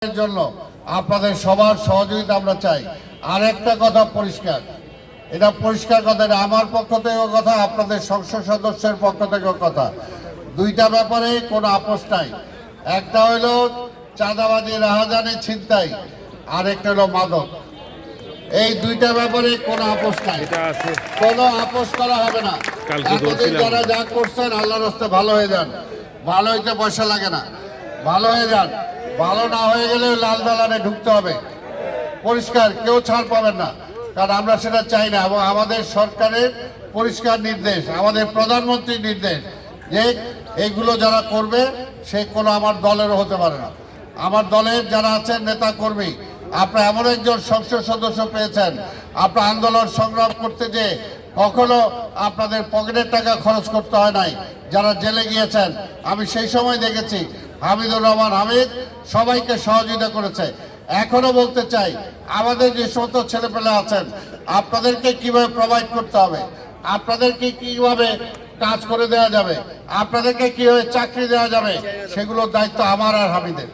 এর জন্য আপনাদের সবার সহযোগিতা আমরা চাই। আর একটা কথা পরিষ্কার, এটা পরিষ্কার কথা, এটা আমার পক্ষ থেকেও কথা, আপনাদের সংসদ সদস্যের পক্ষ থেকেও কথা। দুইটা ব্যাপারে কোনো আপোষ নাই। একটা হইলো চাঁদাবাজি, রাহাজানি, ছিনতাই, আর একটা হলো মাদক। এই দুইটা ব্যাপারে কোনো আপোষ নাই, কোনো আপোষ করা হবে না। এতদিন যারা যা করছেন আল্লাহর রাস্তে ভালো হয়ে যান। ভালো হইতে পয়সা লাগে না, ভালো হয়ে যান। ভালো না হয়ে গেলে লাল দালানে ঢুকতে হবে, পরিষ্কার, কেউ ছাড় পাবেন না। কারণ আমরা সেটা চাই না। এবং আমাদের সরকারের পরিষ্কার নির্দেশ, আমাদের প্রধানমন্ত্রীর নির্দেশ যে এইগুলো যারা করবে সে কোনো আমার দলেরও হতে পারে না। আমার দলের যারা আছেন নেতা কর্মী, আপনারা এমন একজন সংসদ সদস্য পেয়েছেন, আপনার আন্দোলন সংগ্রাম করতে যে কখনো আপনাদের পকেটের টাকা খরচ করতে হয় নাই। যারা জেলে গিয়েছেন আমি সেই সময় দেখেছি, হামিদুর রহমান হামিদ সবাইকে সহযোগিতা করেছে। এখনো বলতে চাই, আমাদের যে সমস্ত ছেলেপেলে আছেন আপনাদেরকে কিভাবে প্রোভাইড করতে হবে, আপনাদেরকে কিভাবে কাজ করে দেওয়া যাবে, আপনাদেরকে কিভাবে চাকরি দেওয়া যাবে, সেগুলোর দায়িত্ব আমার আর হামিদের,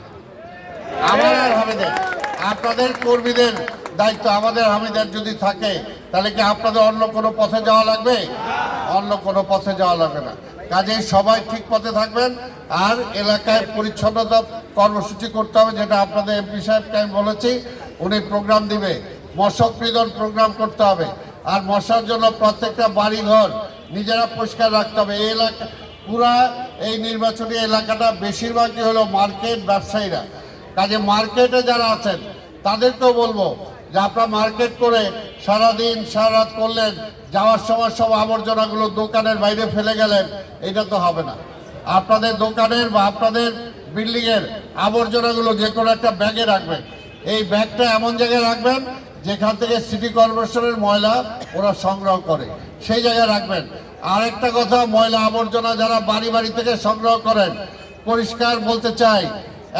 আমার আর হামিদের। আপনাদের কর্মীদের দায়িত্ব আমাদের হামিদের যদি থাকে, তাহলে কি আপনাদের অন্য কোনো পথে যাওয়া লাগবে? অন্য কোনো পথে যাওয়া লাগবে না। কাজেই সবাই ঠিক পথে থাকবেন। আর এলাকায় পরিচ্ছন্নতা কর্মসূচি করতে হবে, যেটা আপনাদের এমপি সাহেবকে আমি বলেছি, উনি প্রোগ্রাম দিবে। মশক নিধন প্রোগ্রাম করতে হবে। আর মশার জন্য প্রত্যেকটা বাড়িঘর নিজেরা পরিষ্কার রাখতে হবে। এই এলাকা পুরা এই নির্বাচনী এলাকাটা বেশিরভাগই হলো মার্কেট ব্যবসায়ীরা। কাজে মার্কেটে যারা আছেন তাদেরকেও বলবো যে আপনারা মার্কেট করে সারাদিন সারা রাত করলেন, যাওয়ার সময় সব আবর্জনাগুলো দোকানের বাইরে ফেলে গেলেন, এটা তো হবে না। আপনাদের দোকানের বা আপনাদের বিল্ডিংয়ের আবর্জনাগুলো যে কোনো একটা ব্যাগে রাখবেন। এই ব্যাগটা এমন জায়গায় রাখবেন যেখান থেকে সিটি কর্পোরেশনের ময়লা ওরা সংগ্রহ করে, সেই জায়গায় রাখবেন। আরেকটা কথা, ময়লা আবর্জনা যারা বাড়ি বাড়ি থেকে সংগ্রহ করেন, পরিষ্কার বলতে চাই,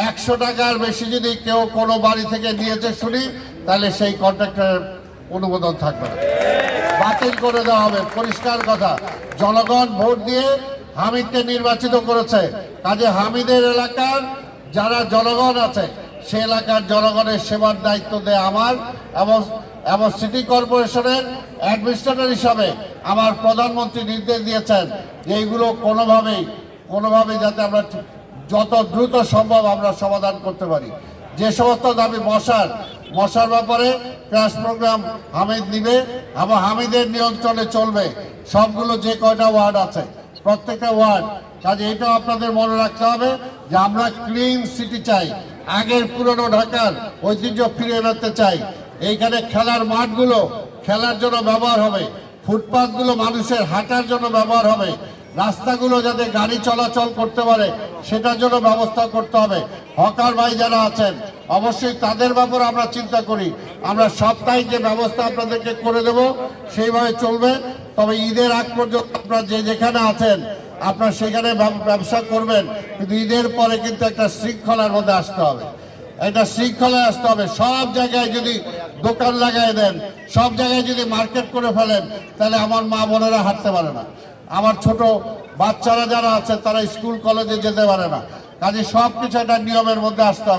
100 টাকার বেশি যদি কেউ কোনো বাড়ি থেকে নিয়েছে শুনি, তাহলে সেই কন্ট্রাক্টরের অনুমোদন থাকবে না, বাতিল করে দেওয়া হবে। পরিষ্কার কথা, জনগণ ভোট দিয়ে হামিদকে নির্বাচিত করেছে। কাজে হামিদের এলাকার যারা জনগণ আছে, সে এলাকার জনগণের সেবার দায়িত্ব দেয় আমার, এবং সিটি কর্পোরেশনের অ্যাডমিনিস্ট্রেটর হিসাবে আমার প্রধানমন্ত্রী নির্দেশ দিয়েছেন যে এইগুলো কোনোভাবেই যাতে আমরা যত দ্রুত সম্ভব আমরা সমাধান করতে পারি। যে সমস্ত দাবি মশার ব্যাপারে ক্রাশ প্রোগ্রাম হামিদ নিবে এবং হামিদের নিয়ন্ত্রণে চলবে সবগুলো যে কয়টা ওয়ার্ড আছে, প্রত্যেকটা ওয়ার্ড। কাজে এটাও আপনাদের মনে রাখতে হবে যে আমরা ক্লিন সিটি চাই, আগের পুরনো ঢাকার ঐতিহ্য ফিরিয়ে আনতে চাই। এইখানে খেলার মাঠগুলো খেলার জন্য ব্যবহার হবে, ফুটপাথগুলো মানুষের হাঁটার জন্য ব্যবহার হবে, রাস্তাগুলো যাতে গাড়ি চলাচল করতে পারে সেটার জন্য ব্যবস্থা করতে হবে। হকার ভাই যারা আছেন অবশ্যই তাদের ব্যাপারে আমরা চিন্তা করি। আমরা সপ্তাহে যে ব্যবস্থা আপনাদেরকে করে দেব সেইভাবে চলবে। তবে ঈদের আগ পর্যন্ত আপনারা যে যেখানে আছেন আপনারা সেখানে ব্যবসা করবেন, কিন্তু ঈদের পরে কিন্তু একটা শৃঙ্খলার মধ্যে আসতে হবে, একটা শৃঙ্খলায় আসতে হবে। সব জায়গায় যদি দোকান লাগাই দেন, সব জায়গায় যদি মার্কেট করে ফেলেন, তাহলে আমার মা বোনেরা হাঁটতে পারে না, আমার ছোট বাচ্চারা যারা আছে তারা স্কুল কলেজে যেতে পারে না। কাজে সব কিছু একটা নিয়মের মধ্যে আসতে হবে।